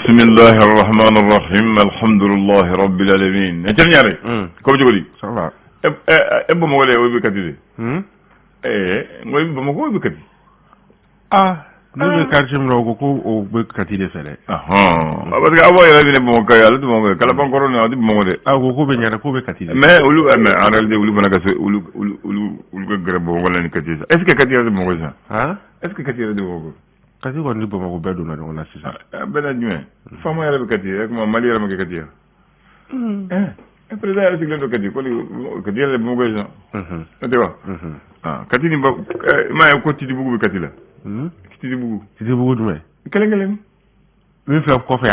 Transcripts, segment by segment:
بسم الله الرحمن الرحيم الحمد لله رب العالمين نتنياري كم تقولي صلا ابو مولى وي بكتي وي بمكو بكتي نبي كارشم لو كوكو بكتي دي فله parce que abo yala dine bamako yala to bamako kala ban corona di bamako de ko be nyana ko be kati mais ulu mais en réalité ulu banaka ulu ko grebo wala ni kati est ce que kati de bamako ça est ce que kati de bamako kati ko ndi bamako bedo na on assisa bena jume famo yala be kati rek mo mali yala ma kati président yala siglo kati ko kati yala bamako ça tu vois kati ni ma ko ti di bugu be kati la ti di bugu dume kala min fi ko fe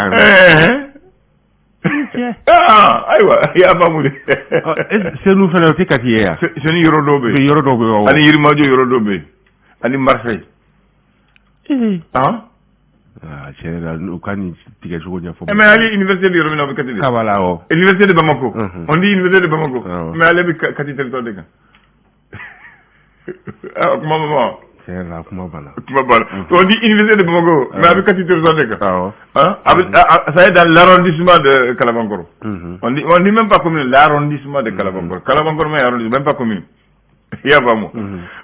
aywa ya famudi c'est nous fait le kati ya c'est ni yorodobe ani yirmajo yorodobe ani marseille général nous kan tige jogo nya fo mais ali université de yoromina be kati de kabala o université de Bamako on dit université de Bamako mais ali be kati territoire de kan maman c'est là kuma bana on dit université de Bamako mais avec kati territoire de kan ça est dans l'arrondissement de Kalabankoro on dit même pas commune l'arrondissement de Kalabankoro Kalabankoro mais arrondissement même pas commune il y a pas moi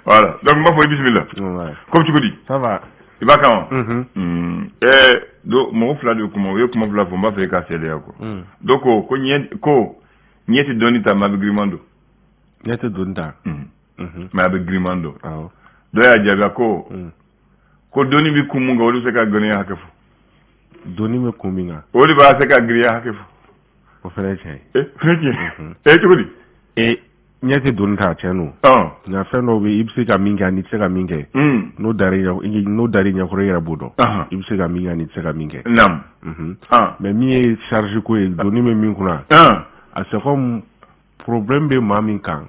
voilà donc ma foi bismillah comme tu dis ça va il va quand do mo fla de kuma yo kuma fla fo mba fe ka sele yako donc ko nyeti donita mabigrimando nyeti donita mabigrimando do ya jaga ko doni bi kumunga wolu se ka gone ya hakefu doni me kuminga wolu ba se ka griya hakefu o fere che tukudi nyete donita chenu na feno be ibse ka minga ni tseka minge no dari nya ko yera bodo ibse ka minga ni tseka minge nam mais mi charge ko doni me min kuna a se comme problème be mamin kan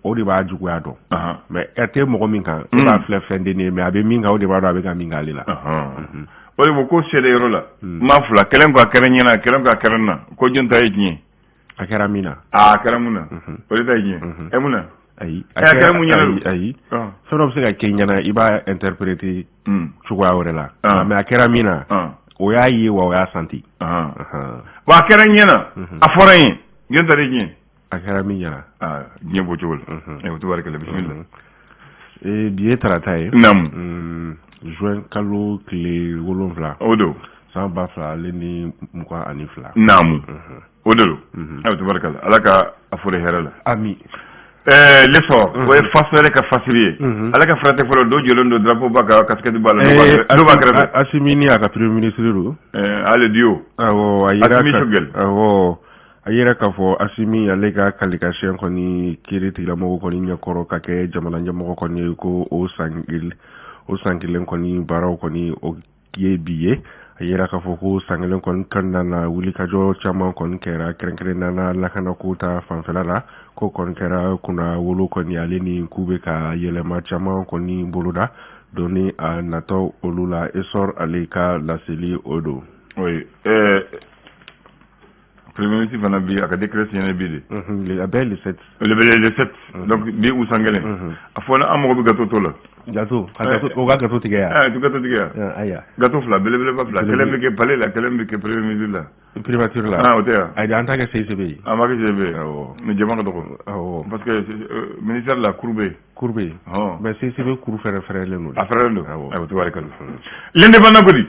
o de b'a juguya dɔn mais ete mɔgɔ min kan e b'a filɛ fɛn den ye mais a bɛ min kan o de b'a dɔn a bɛ ka min k'ale la o de ko seede yɔrɔ la ma fila kelen ko a kɛra ɲɛna kelen ko a kɛra na ko jɔn ta ye tiɲɛ a kɛra min na a kɛra mun na o de ta ye tiɲɛ mun na ayi a kɛra mun ɲɛna ayi fɛn dɔ bɛ se ka kɛ ɲɛna i b'a interpréter cogoya wɛrɛ la mais a kɛra min na o y'a ye wa o y'a santi wa a kɛra ɲɛna a fɔra n ye jɔn ta de tiɲɛ a kɛra min ɲɛna diɲɛ bɔ cogo la o tubaarikɛla bisimila bi ye tarata ye juin kalo tile 7 o do san 2022 naamu o do o tubaarikɛla ala ka a fure hɛrɛ la ami l'effort o ye faso yɛrɛ ka fasiri ye ala ka farate fɔlɔ do jɔlen do drapeau ba ka casquette b'a la do b'a kɛrɛfɛ Assimi a ka premier ministre do ale dio awɔ a yira Assimi Sogel awɔ a yɛrɛ k'a fɔ Assimi ale ka qualification kɔni kiiri tigilamɔgɔw kɔni ɲɛkɔrɔ ka kɛ jamana ɲɛmɔgɔ kɔni ye ko o san kelen kɔni baaraw kɔni o ye bi ye a yɛrɛ k'a fɔ ko san kelen kɔni kɔnɔna na wulikajɔ caman kɔni kɛra kɛrɛnkɛrɛnnen na lakanako ta fanfɛla la ko kɔni kɛra kunna wolo kɔni ale ni k'u bɛ ka yɛlɛma caman kɔni boloda doni a natɔ olu la esor ale ka laseli o don oui Premier ministre fana bi a ka décret signé bi de le bel le 7 donc bi usangele a fona amogo bi gato to la gato o ga gato tigɛ ya tu gato tigɛ ya aya gato fla belebele ba fla kelen bi ke palais la kelen bi ke premier ministre la primature la o te ya ay en tant que CCB ma ke CCB mais jama ka doko parce que ministère la courbé mais CCB cour frère le no a frère le ay to wari kan l'indépendant ko di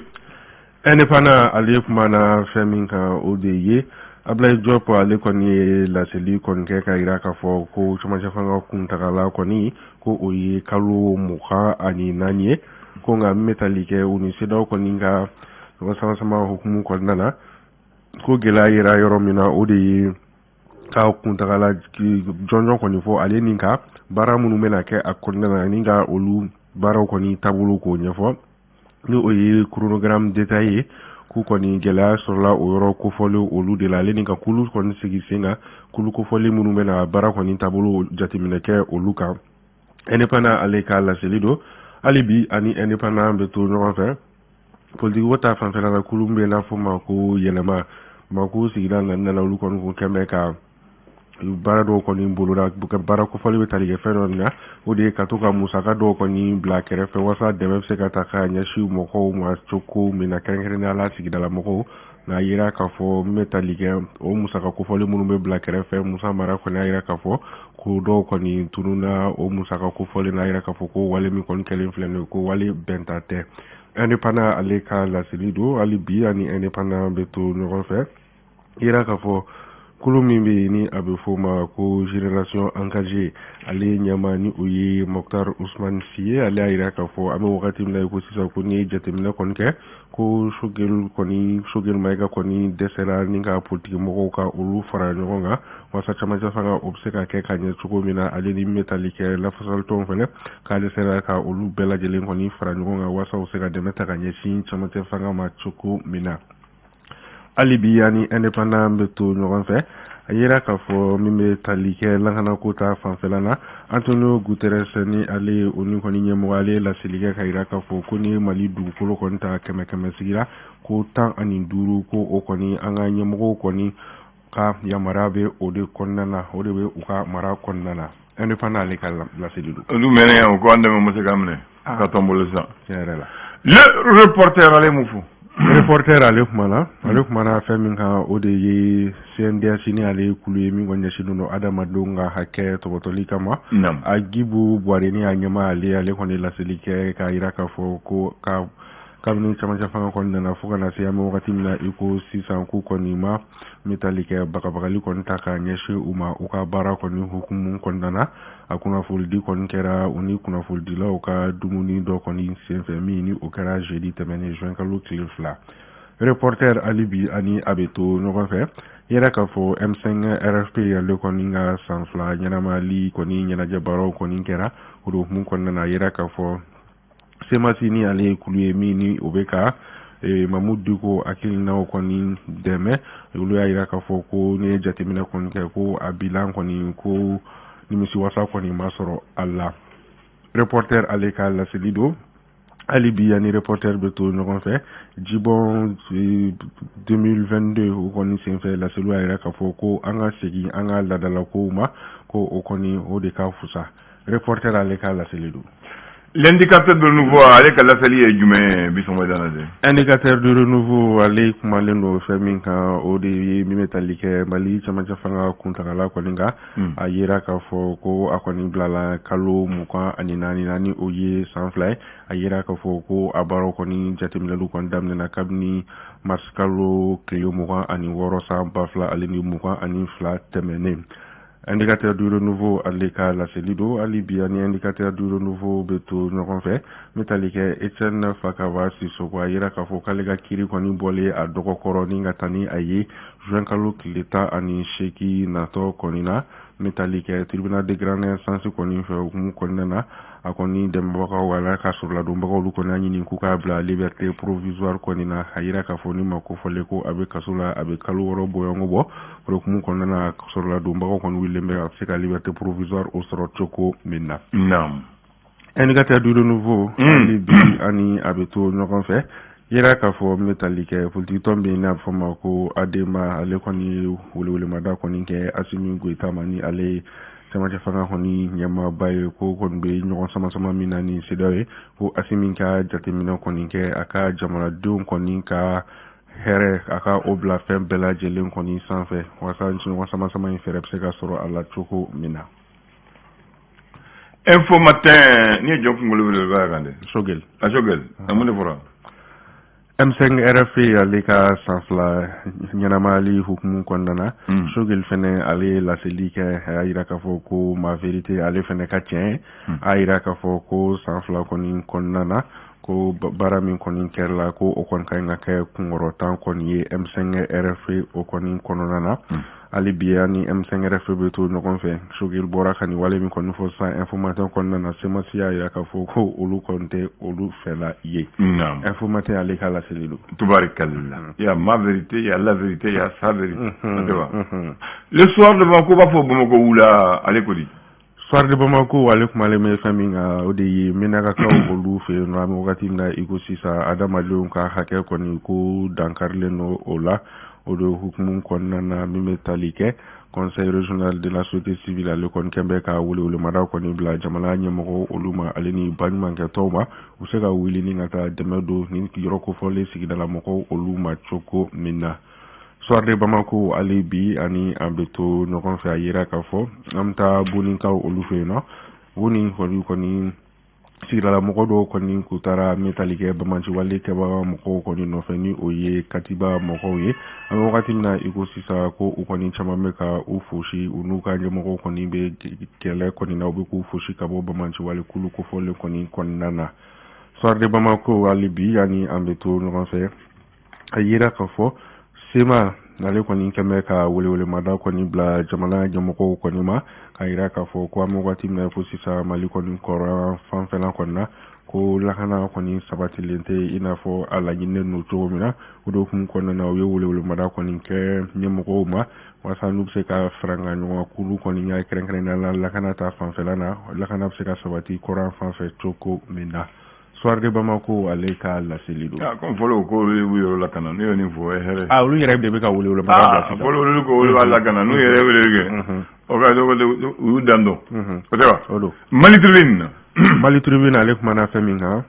indépendant ale kuma na fɛn kan o de ye Ablaye Diop ale kɔni ye laseli kɔni kɛ ka yira k'a fɔ ko camancɛ fanga kuntagala kɔni ko o ye kalo 24 ye ko nka min bɛ tali kɛ u ni CEDEAO kɔni ka sama hukumu kɔnɔna na ko gɛlɛya yera yɔrɔ min na o de ye ka kuntagala jɔnjɔn kɔni fɔ ale ni ka baara minnu bɛna kɛ a kɔnɔna na ni ka olu baaraw kɔni taabolo k'o ɲɛfɔ ni o ye chronogramme détaillé ye k'u kɔni gɛlɛya sɔrɔla o yɔrɔ kofɔli olu de la ale ni ka kulu kɔni sigi sen kan kulu kofɔli minnu bɛna baara kɔni taabolo jateminɛ kɛ olu kan indépendant ale ka laseli don hali bi ani indépendant bɛ to ɲɔgɔn fɛ politique ko ta fanfɛla la kulu bɛ n'a fɔ ma ko yɛlɛma Bamako sigida naaninan na olu kɔni kun kɛn bɛ ka baara dɔw kɔni boloda baara kofɔli bɛ tali kɛ fɛn dɔ na o de ye ka to ka musaka dɔw kɔni bila kɛrɛfɛ walasa dɛmɛ bɛ se ka ta ka ɲɛsin mɔgɔw ma cogo min na kɛrɛnkɛrɛnnenya la sigidala mɔgɔw na yira k'a fɔ min bɛ tali kɛ o musaka kofɔli minnu bɛ bila kɛrɛfɛ Musa Mara kɔni y'a yira k'a fɔ ko dɔw kɔni tununa o musaka kofɔli n'a yira k'a fɔ ko wale min kɔni kɛlen filɛ nin ye ko wale bɛnta tɛ indépendant ale ka laseli don hali bi ani indépendant bɛ to ɲɔgɔn fɛ yira k'a fɔ kulu min bɛ yen ni a bɛ fɔ o ma ko génération engagée ale ɲɛma ni o ye Mokhtar Ousmane Sy ye ale y'a yira k'a fɔ an bɛ wagati min na ko sisan ko ni ye jateminɛ kɔni kɛ ko Choguel Maïga kɔni dɛsɛra ni ka politique mɔgɔw ka olu fara ɲɔgɔn kan walasa camancɛ fanga o bɛ se ka kɛ ka ɲɛ cogo min na ale ni min bɛ tali kɛ lafasali tɔnw fɛnɛ k'ale sera ka olu bɛɛ lajɛlen kɔni fara ɲɔgɔn kan walasa u se ka dɛmɛ ta ka ɲɛsin camancɛ fanga ma cogo min na. hali bi ani indépendant bɛ to ɲɔgɔn fɛ a yira k'a fɔ min bɛ tali kɛ lakanako ta fanfɛla la Antonio Guterres ni ale o ni kɔni ɲɛmɔgɔ ale laseli kɛ ka yira k'a fɔ ko ni Mali dugukolo kɔni ta 100 sigira ko 15 ko o kɔni an ka ɲɛmɔgɔw kɔni ka yamaruya bɛ o de kɔnɔna na o de bɛ u ka mara kɔnɔna na indépendant ale ka laseli don. olu mɛnɛ yan ko an dɛmɛ ma se ka minɛ ka tɔnbolo sisan. Tiɲɛ yɛrɛ la. Le reporter ale mun fɔ. Reporter ale kumana fɛn min kan o de ye CNDS ni ale kulu ye min kɔni ɲɛsinnen don adamadenw ka hakɛ tɔbɔtɔli kama a Gibu Buware ni a ɲɛma ale kɔni laseli kɛ k'a yira k'a fɔ ko kabini camancɛ fanga kɔni nana fo ka na se an bɛ wagati min na i ko sisan k'u kɔni ma mitali kɛ bagabagali kɔni ta k'a ɲɛsin u ma u ka baara kɔni hukumu kɔnɔna na a kunnafolidi kɔni kɛra u ni kunnafolidilaw ka dumuni dɔ kɔni senfɛ min ni o kɛra jeudi tɛmɛnen juin kalo tile 2 reporter ali bi ani a bɛ to ɲɔgɔn fɛ yɛrɛ k'a fɔ M5 RFP ale kɔni ka san 2 ɲɛnamali kɔni ɲɛnajɛ baaraw kɔni kɛra o hukumu kɔnɔna na yɛrɛ k'a fɔ semasi ni ale kulu ye min ni o bɛ ka Mahmoud Diko hakilinaw kɔni dɛmɛ olu y'a yira k'a fɔ ko ni ye jateminɛ kɔni kɛ ko a bilan kɔni ko nimisiwasa kɔni ma sɔrɔ a la reporter ale ka laseli don hali bi ani reporter bɛ to ɲɔgɔn fɛ Jibon 2022 o kɔni senfɛ laseliw y'a yira k'a fɔ ko an ka segin an ka ladalakow ma ko o kɔni o de ka fusa reporter ale ka laseli don. L'indicateur de renouveau ale ka laseli ye jumɛn Bisɔngɔ Danade? Indicateur de renouveau ale kumalen don fɛn min kan o de ye min bɛ tali kɛ Mali camancɛ fanga kuntagala kɔni kan a yira k'a fɔ ko a kɔni bilala kalo 24 ni o ye san 2 ye a yira k'a fɔ ko a baaraw kɔni jateminɛliw kɔni daminɛna kabini mars kalo tile 26 san 2022 tɛmɛnen. Indicateur du renouveau ale ka laseli don hali bi ani indicateur du renouveau bɛ to ɲɔgɔn fɛ min tali kɛ Etienne Fakaba Sisoko a yira k'a fɔ k'ale ka kiiri kɔni bɔlen a dɔgɔkɔrɔ ni ka taa ni a ye juin kalo tile 18 natɔ kɔni na min tali kɛ tribunal de grande instance kɔni fɛ hukumu kɔnɔna na a kɔni dɛmɛbagaw ala ka sɔrɔladonbagaw olu kɔni y'a ɲini k'u k'a bila liberté provisoire kɔni na a yira k'a fɔ ni ma ko fɔlen ko a bɛ kaso la a bɛ kalo 6 bɔɲɔgɔn bɔ hukumu kɔnɔna na sɔrɔladonbagaw kɔni wililen bɛ a bɛ se ka liberté provisoire o sɔrɔ cogo min na. Indicateur du renouveau hali bi ani a bɛ to ɲɔgɔn fɛ yira k'a fɔ n bɛ tali kɛ politique tɔn bɛ yen n'a bɛ fɔ ma ko Adema ale kɔni ye welewelemada kɔni kɛ Asimi Goita ma ni ale camancɛ fanga kɔni ɲɛmaaba ye ko kɔni bɛ ɲɔgɔn sama min na ni CEDEAO ye ko Asimi ka jateminɛ kɔni kɛ a ka jamanadenw kɔni ka hɛrɛ a ka o bila fɛn bɛɛ lajɛlen kɔni sanfɛ walasa ɲɔgɔn sama in fɛrɛ bɛ se ka sɔrɔ a la cogo min na. Info matin ni ye jɔn kunkolo wele b'a kan dɛ. Choguel. Choguel a mun de fɔra? M5 RFP ale ka san 2 ɲɛnamali hukumu kɔnɔna na Choguel fɛnɛ ale laseli kɛ a yira k'a fɔ ko ma vérité ale fɛnɛ ka tiɲɛ a yira k'a fɔ ko san 2 kɔni kɔnɔna na ko baara min kɔni kɛra ko o kɔni ka ɲi ka kɛ kunkɔrɔtan kɔni ye M5 RFP o kɔni kɔnɔna na hali bi ani M5 RFP bɛ to ɲɔgɔn fɛ Choguel bɔra ka nin wale min kɔni fɔ sisan informateur kɔnɔna na semasi y'a yira k'a fɔ ko olu kɔni tɛ olu fɛla ye informateur ale ka laseli don. Tubarikala. Il y a ma vérité, il y a la vérité, il y a sa vérité. Le soir de Bamako b'a fɔ Bamako wula ale ko di. soir de Bamako wale kuma le me faminga o de menaka ka olu fe no am wakati na iko sisa adama le ka hake ko ni ko dankarle no ola o do hukumu konna na mimetalike conseil régional de la société civile le kon kembe ka wule mara ko ni bla jamala nyemo oluma aleni banman ka tawma o se ka wili ni ngata demedo ni yoro ko fole sigidala moko oluma choko minna soir de Bamako alibi ani ambeto no kon fa yira ka fo amta bunin ka olufe no woni ko ni sigidala moko do ko ni kutara metalike bamanci wale ke ba moko ko ni no feni oye katiba moko ye am wakati na iko sisa ko ko ni chama meka ufushi unuka nje moko ko ni be kele ko ni na obi ku ufushi ka bo bamanci wale kulu ko fole ko ni konnana soir de Bamako alibi ani ambeto no kon fa yira ka fo sema nale ko ni keme ka wele mada ko ni bla jamala jamoko ko ni ma ka ira ka fo ko am wati na ko sisa mali ko ni kora fan fela ko na ko lakana ko ni sabati lente ina fo ala nyine no to mina udo kum ko na wele mada ko ni ke nyemoko ma wasa nu se ka franga no kulu ko ni nyaa kren na lakana ta fan fela na lakana se ka sabati kora fan fe choko mina soir de Bamako aleka la selido comme folo ko wiro la kana no ni fo here lu yere be ka wule ma folo ko wilo la kana no yere wile o ga do u dando o tewa Mali Tribune alek mana feminga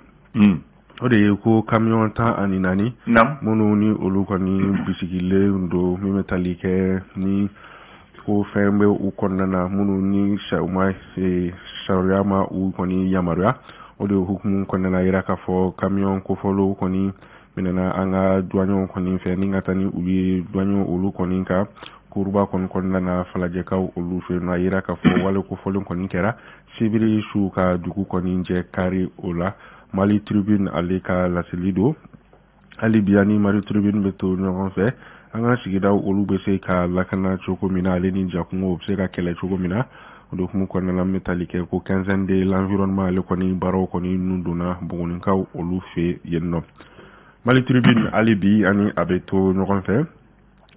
o de ko camion ta ani nani mono ni olu ko ni bisikile ndo mi metalike ni ko fembe u konnana mono ni shauma se shariama u ko ni yamaria o de hukumu konnana ira ka fo camion ko folo ko ni minana anga douanion ko ni fe ni ngatani ubi douanion olu ko ni ka kurba kon konnana falaje ka olu fe na ira ka fo wala ko folo ko ni kera sibiri shuka duku ko ni je kari ola Mali Tribune aleka la selido ali biani Mali Tribune beto no fe anga sigida olu be se ka lakana choko mina ale ni jakungo se ka kele choko mina do kum ko na metalike ko 15 de l'environnement le ko ni baro ko ni nunduna bugun ka olu fe yenno Mali Tribune alibi ani abeto no kon fe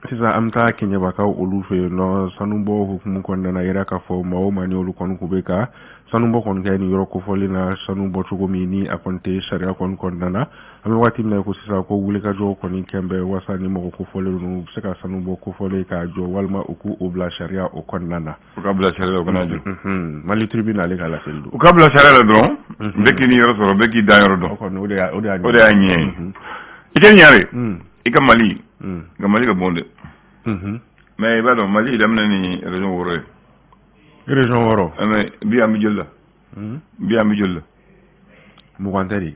sisa amta kenya baka olu fe no sanumbo hukumu ko na ira ka fo mawo mani olu kon kubeka sanumbo kon gani yoro ko folina sanumbo chugo mini akonte sharia kon nana ami wati na ko sisa ko wule ka jo ko ni kembe wasani mo ko fole no seka sanumbo ko fole ka jo walma uku obla sharia o kon nana o kabla sharia o konajo Mali Tribune ale kala seldu o kabla sharia la don beki ni yoro so beki da yoro don ko no de anyi iken nyare ikam Mali ga Mali ga bonde mais ba don Mali damna ni région woro mais biya mi jolla mu wantari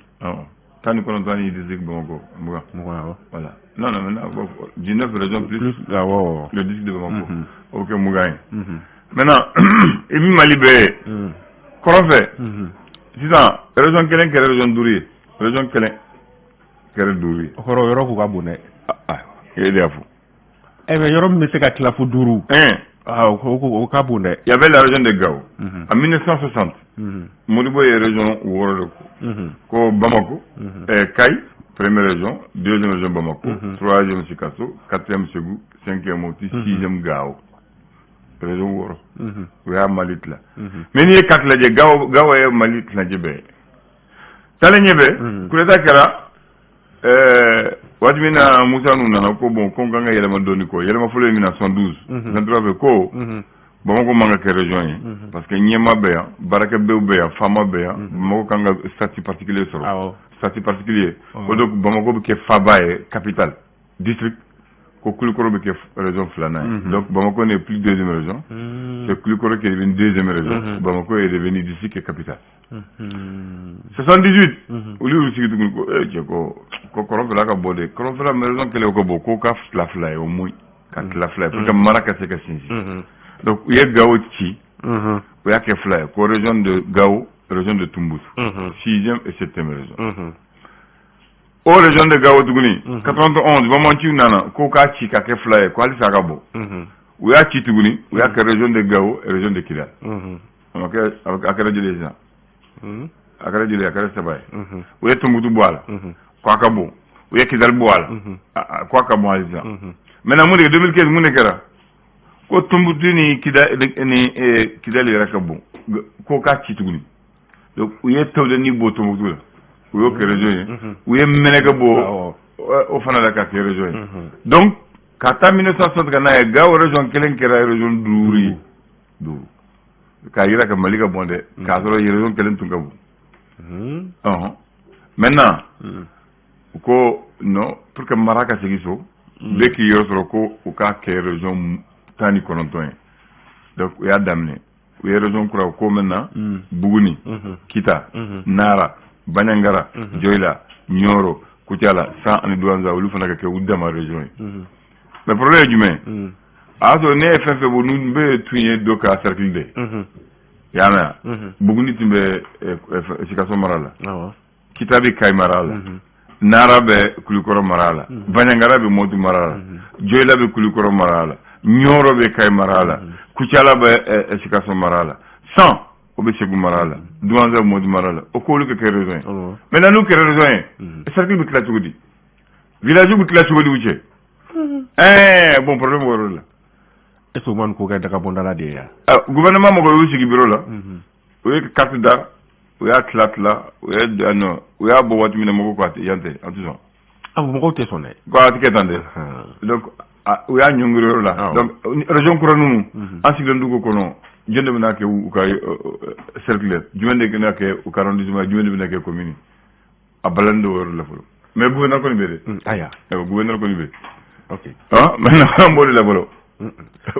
tani kono tani district Bamako voilà non maintenant 19 régions plus le district de Bamako OK mu gagne maintenant et Mali be Korofé sisan région kelen kere région Douri région kelen kere Douri okoro yoro ku ka bune et d'afu mais yoro mi se ka klafu duru au Kabunde. Il y avait la région de Gao. En 1960, Modibo est région Woro ko Bamako, Kai, première région, deuxième région Bamako, troisième Sikasso, quatrième Ségou, cinquième Moti, sixième Gao. Région Woro. Oui, à Malit là. Mais il y a quatre là, Gao est Malit là, Djebe. Tale Nyebe, Kuleta Kara, Wadimina Moussa Nouna ko bon konganga yelema doni ko yelema folo 1912 n'entrave ko Bamako manga ke région parce que nyema be ya baraka be ya fama be ya Bamako kanga statut particulier soro statut particulier o donc Bamako be ke fabaye capitale district ko Koulikoro be ke région flana donc Bamako n'est plus deuxième région c'est Koulikoro qui est devenu deuxième région Bamako est devenu district et capitale 78 uli aussi ko Korofé la ka bode Korofé la maison kele ko bo ko ka fla o muy ka la fla pour que maraka se ka sinsi donc il y a Gao Tchi il y a que fla ko région de Gao région de Tumbus 6e et 7e région o région de Gao tuguni 91 ba monti nana ko ka Tchi ka ke fla ko ali sa ka bo il y a Tchi tuguni il y a que région de Gao et région de Kidal OK avec région des gens akara jule akara sabay uye Tumbutu boala kwa kabo uye Kidal boala kwa kabo aliza maintenant mu de 2015 mu ne kera ko Tombouctou ni Kidal yɛrɛ ka bon ko k'a ci tuguni donc u ye tawde ni bɔ Tombouctou la u y'o kɛ région ye u ye Mɛnɛkɛ bɔ o fana la k'a kɛ région ye donc ka taa 1960 ka n'a ye Gao région kelen kɛra région 5 ye 5 k'a yira ka Mali ka bon dɛ k'a sɔrɔ région kelen tun ka bon maintenant u ko non pour que mara ka segin so bɛɛ k'i yɔrɔ sɔrɔ ko u k'a kɛ région 19 ye donc u y'a daminɛ u ye région kura ko maintenant Buguni Kita Nara Bandiagara Dioila Nioro Koutiala San ani Douentza olu fana ka kɛ u dama région ye mais problème ye jumɛn a y'a sɔrɔ ne ye fɛn fɛn bɔ n bɛ tun ye dɔ ka cercle de i y'a mɛn Buguni tun bɛ Sikaso mara la Kita bɛ Kayi mara la Nara bɛ Kulikɔrɔ mara la Bandiagara bɛ Motu mara la Dioila bɛ Kulikɔrɔ mara la Nioro bɛ Kayi mara la Koutiala bɛ Sikaso mara la San o bɛ Segu mara la Douentza bɛ Motu mara la o k'olu kɛ région ye maintenant n'u kɛra région ye cercle bɛ tila cogo di village bɛ tila cogo di u cɛ bon problème o yɔrɔ la est-ce que man ko kɛ daga bondala de ya gouvernement mɔgɔ y'u sigi bureau la u ye carte da u y'a tila u y'a bɔ waati min na mɔgɔw ko a tɛ yan tɛ an tɛ sɔn mɔgɔw tɛ sɔn dɛ ko a tɛ kɛ tan dɛ donc u y'a ɲɔngiri yɔrɔ la donc région kura ninnu an sigilen dugu kɔnɔ jɔn de bɛna kɛ u ka cercle jumɛn de bɛna kɛ u ka arrondissement jumɛn de bɛna kɛ commune a balani de o yɔrɔ la fɔlɔ mais gouverneur kɔni bɛ dɛ aya gouverneur kɔni bɛ ok maintenant an b'o de la fɔlɔ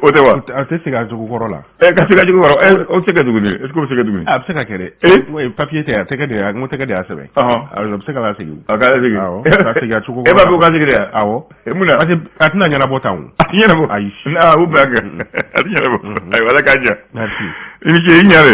o tɛ wa a tɛ se ka jogo kɔrɔ la ka se ka jogo kɔrɔ o tɛ se ka tuguni est-ce que o bɛ se ka tuguni a bɛ se ka kɛ dɛ papier tɛ a tɛgɛ de n ko tɛgɛ de y'a sɛbɛn a bɛ se ka lasegin a k'a lasegin awɔ ka segin cogo kɔrɔ e b'a fɔ k'a segin dɛ awɔ mun na parce que a tɛna ɲɛnabɔ tan o a tɛ ɲɛnabɔ ayi o bɛɛ kɛ a tɛ ɲɛnabɔ ayiwa ala k'a diya merci i ni ce i ɲare